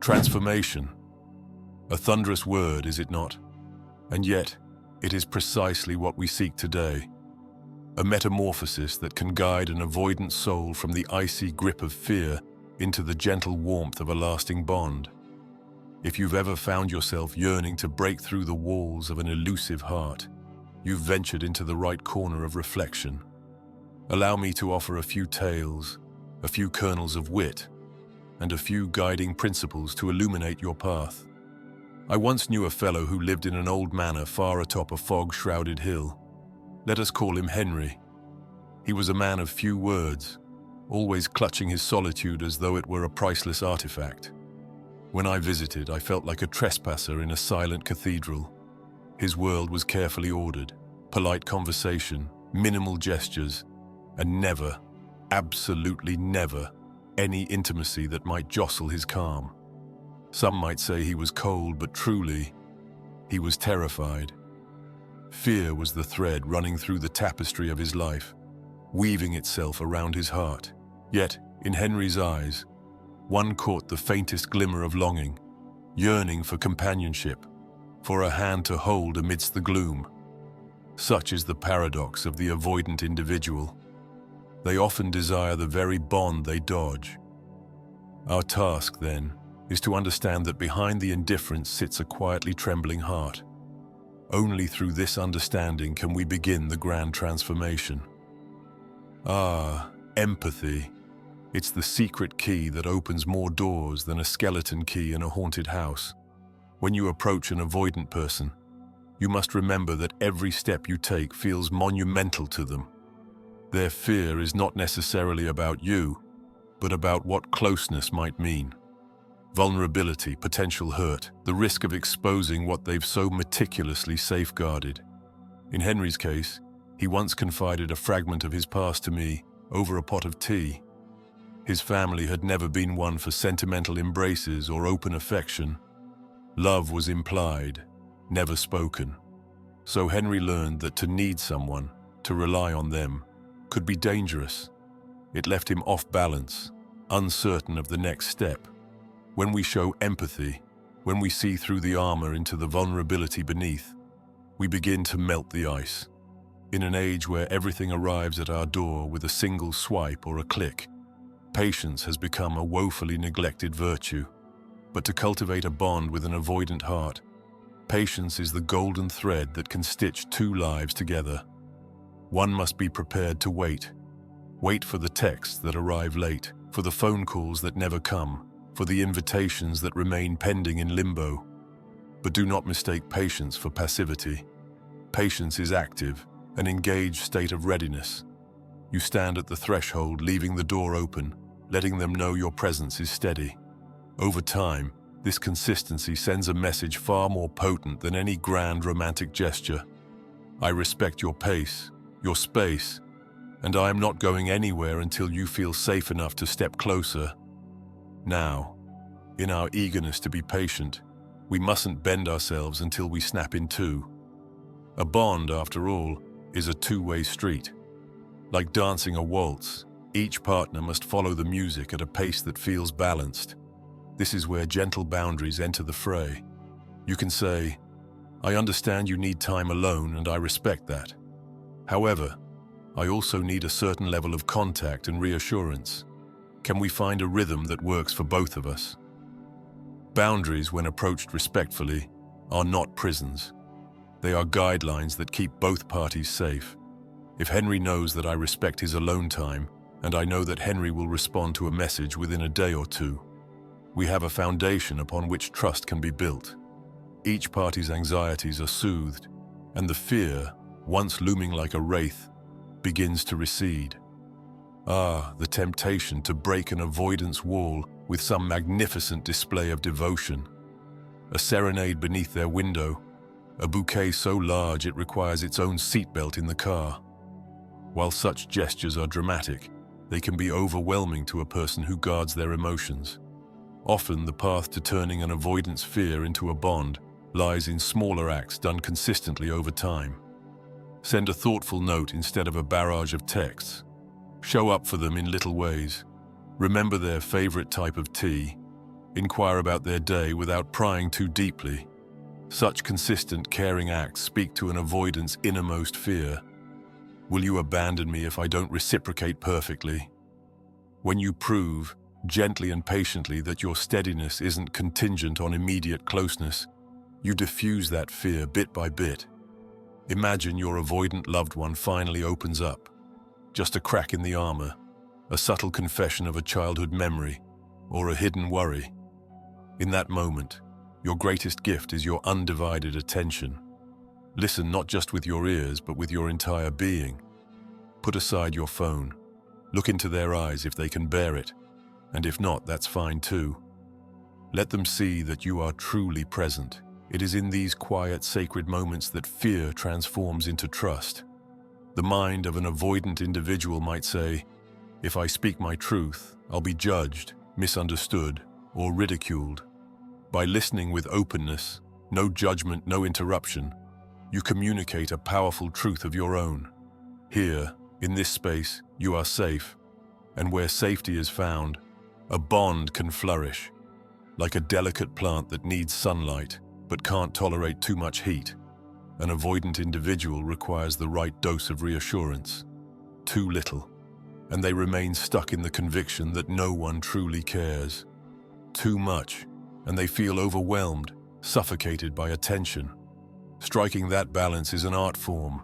Transformation. A thunderous word, is it not? And yet, it is precisely what we seek today. A metamorphosis that can guide an avoidant soul from the icy grip of fear into the gentle warmth of a lasting bond. If you've ever found yourself yearning to break through the walls of an elusive heart, you've ventured into the right corner of reflection. Allow me to offer a few tales, a few kernels of wit, and a few guiding principles to illuminate your path. I once knew a fellow who lived in an old manor far atop a fog-shrouded hill. Let us call him Henry. He was a man of few words, always clutching his solitude as though it were a priceless artifact. When I visited, I felt like a trespasser in a silent cathedral. His world was carefully ordered, polite conversation, minimal gestures, and never, absolutely never, any intimacy that might jostle his calm. Some might say he was cold, but truly, he was terrified. Fear was the thread running through the tapestry of his life, weaving itself around his heart. Yet, in Henry's eyes, one caught the faintest glimmer of longing, yearning for companionship, for a hand to hold amidst the gloom. Such is the paradox of the avoidant individual. They often desire the very bond they dodge. Our task, then, is to understand that behind the indifference sits a quietly trembling heart. Only through this understanding can we begin the grand transformation. Empathy. It's the secret key that opens more doors than a skeleton key in a haunted house. When you approach an avoidant person, you must remember that every step you take feels monumental to them. Their fear is not necessarily about you, but about what closeness might mean. Vulnerability, potential hurt, the risk of exposing what they've so meticulously safeguarded. In Henry's case, he once confided a fragment of his past to me over a pot of tea. His family had never been one for sentimental embraces or open affection. Love was implied, never spoken. So Henry learned that to need someone, to rely on them, could be dangerous. It left him off balance, uncertain of the next step. When we show empathy, when we see through the armor into the vulnerability beneath, we begin to melt the ice. In an age where everything arrives at our door with a single swipe or a click, patience has become a woefully neglected virtue. But to cultivate a bond with an avoidant heart, patience is the golden thread that can stitch two lives together. One must be prepared to wait. Wait for the texts that arrive late, for the phone calls that never come, for the invitations that remain pending in limbo. But do not mistake patience for passivity. Patience is active, an engaged state of readiness. You stand at the threshold, leaving the door open, letting them know your presence is steady. Over time, this consistency sends a message far more potent than any grand romantic gesture. I respect your pace, your space, and I am not going anywhere until you feel safe enough to step closer. Now, in our eagerness to be patient, we mustn't bend ourselves until we snap in two. A bond, after all, is a two-way street. Like dancing a waltz, each partner must follow the music at a pace that feels balanced. This is where gentle boundaries enter the fray. You can say, "I understand you need time alone, and I respect that. However, I also need a certain level of contact and reassurance. Can we find a rhythm that works for both of us?" Boundaries, when approached respectfully, are not prisons. They are guidelines that keep both parties safe. If Henry knows that I respect his alone time, and I know that Henry will respond to a message within a day or two, we have a foundation upon which trust can be built. Each party's anxieties are soothed, and the fear, once looming like a wraith, begins to recede. The temptation to break an avoidance wall with some magnificent display of devotion. A serenade beneath their window, a bouquet so large it requires its own seatbelt in the car. While such gestures are dramatic, they can be overwhelming to a person who guards their emotions. Often the path to turning an avoidance fear into a bond lies in smaller acts done consistently over time. Send a thoughtful note instead of a barrage of texts. Show up for them in little ways. Remember their favorite type of tea. Inquire about their day without prying too deeply. Such consistent, caring acts speak to an avoidant's innermost fear. Will you abandon me if I don't reciprocate perfectly? When you prove, gently and patiently, that your steadiness isn't contingent on immediate closeness, you diffuse that fear bit by bit. Imagine your avoidant loved one finally opens up. Just a crack in the armor, a subtle confession of a childhood memory, or a hidden worry. In that moment, your greatest gift is your undivided attention. Listen not just with your ears, but with your entire being. Put aside your phone. Look into their eyes if they can bear it, and if not, that's fine too. Let them see that you are truly present. It is in these quiet, sacred moments that fear transforms into trust. The mind of an avoidant individual might say, if I speak my truth, I'll be judged, misunderstood, or ridiculed. By listening with openness, no judgment, no interruption, you communicate a powerful truth of your own. Here, in this space, you are safe, and where safety is found, a bond can flourish, like a delicate plant that needs sunlight but can't tolerate too much heat. An avoidant individual requires the right dose of reassurance. Too little, and they remain stuck in the conviction that no one truly cares. Too much, and they feel overwhelmed, suffocated by attention. Striking that balance is an art form.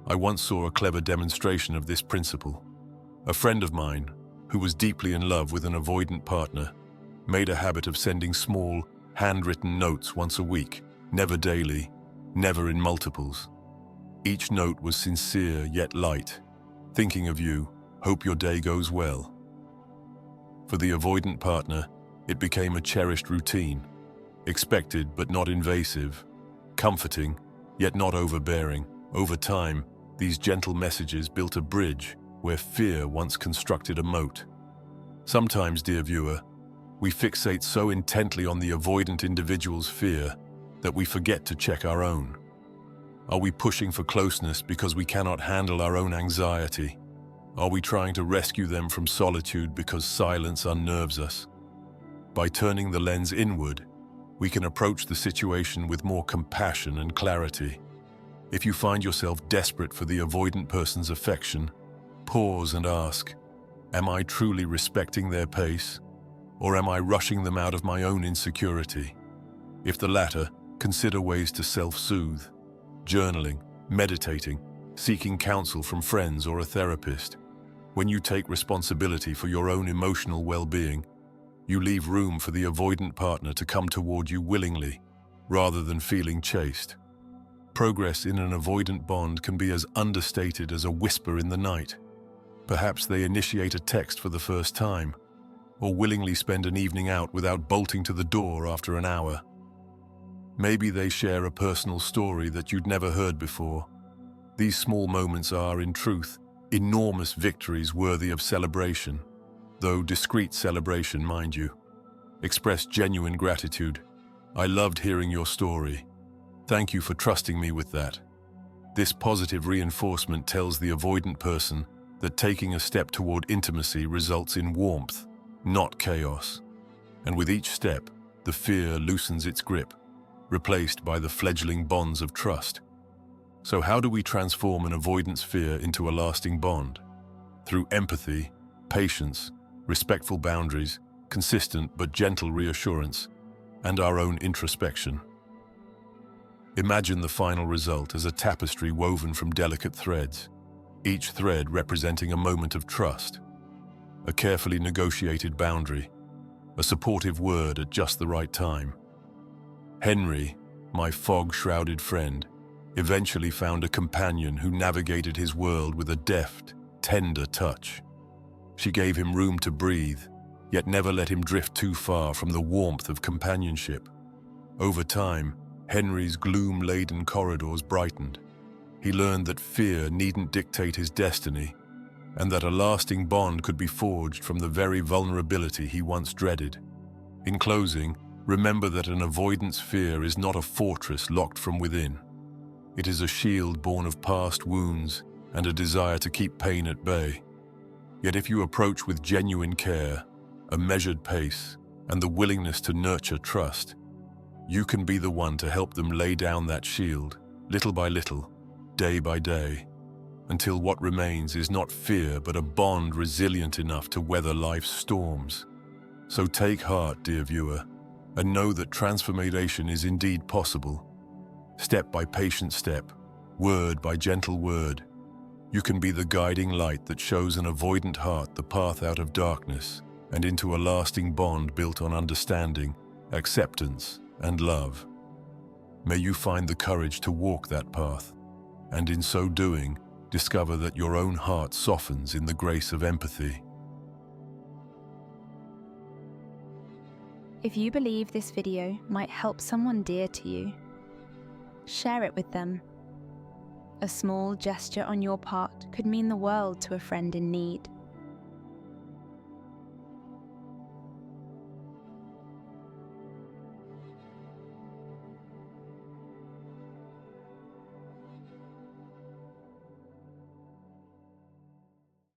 I once saw a clever demonstration of this principle. A friend of mine, who was deeply in love with an avoidant partner, made a habit of sending small, handwritten notes once a week, never daily, never in multiples. Each note was sincere yet light. Thinking of you, hope your day goes well. For the avoidant partner, it became a cherished routine, expected but not invasive, comforting yet not overbearing. Over time, these gentle messages built a bridge where fear once constructed a moat. Sometimes, dear viewer, we fixate so intently on the avoidant individual's fear that we forget to check our own. Are we pushing for closeness because we cannot handle our own anxiety? Are we trying to rescue them from solitude because silence unnerves us? By turning the lens inward, we can approach the situation with more compassion and clarity. If you find yourself desperate for the avoidant person's affection, pause and ask, am I truly respecting their pace, or am I rushing them out of my own insecurity? If the latter, consider ways to self-soothe, journaling, meditating, seeking counsel from friends or a therapist. When you take responsibility for your own emotional well-being, you leave room for the avoidant partner to come toward you willingly, rather than feeling chased. Progress in an avoidant bond can be as understated as a whisper in the night. Perhaps they initiate a text for the first time, or willingly spend an evening out without bolting to the door after an hour. Maybe they share a personal story that you'd never heard before. These small moments are, in truth, enormous victories worthy of celebration, though discreet celebration, mind you. Express genuine gratitude. I loved hearing your story. Thank you for trusting me with that. This positive reinforcement tells the avoidant person that taking a step toward intimacy results in warmth, not chaos. And with each step, the fear loosens its grip, replaced by the fledgling bonds of trust. So how do we transform an avoidance fear into a lasting bond? Through empathy, patience, respectful boundaries, consistent but gentle reassurance, and our own introspection. Imagine the final result as a tapestry woven from delicate threads, each thread representing a moment of trust, a carefully negotiated boundary, a supportive word at just the right time. Henry, my fog-shrouded friend, eventually found a companion who navigated his world with a deft, tender touch. She gave him room to breathe, yet never let him drift too far from the warmth of companionship. Over time, Henry's gloom-laden corridors brightened. He learned that fear needn't dictate his destiny, and that a lasting bond could be forged from the very vulnerability he once dreaded. In closing, remember that an avoidance fear is not a fortress locked from within. It is a shield born of past wounds and a desire to keep pain at bay. Yet if you approach with genuine care, a measured pace, and the willingness to nurture trust, you can be the one to help them lay down that shield, little by little, day by day, until what remains is not fear but a bond resilient enough to weather life's storms. So take heart, dear viewer, and know that transformation is indeed possible. Step by patient step, word by gentle word, you can be the guiding light that shows an avoidant heart the path out of darkness and into a lasting bond built on understanding, acceptance, and love. May you find the courage to walk that path, and in so doing, discover that your own heart softens in the grace of empathy. If you believe this video might help someone dear to you, share it with them. A small gesture on your part could mean the world to a friend in need.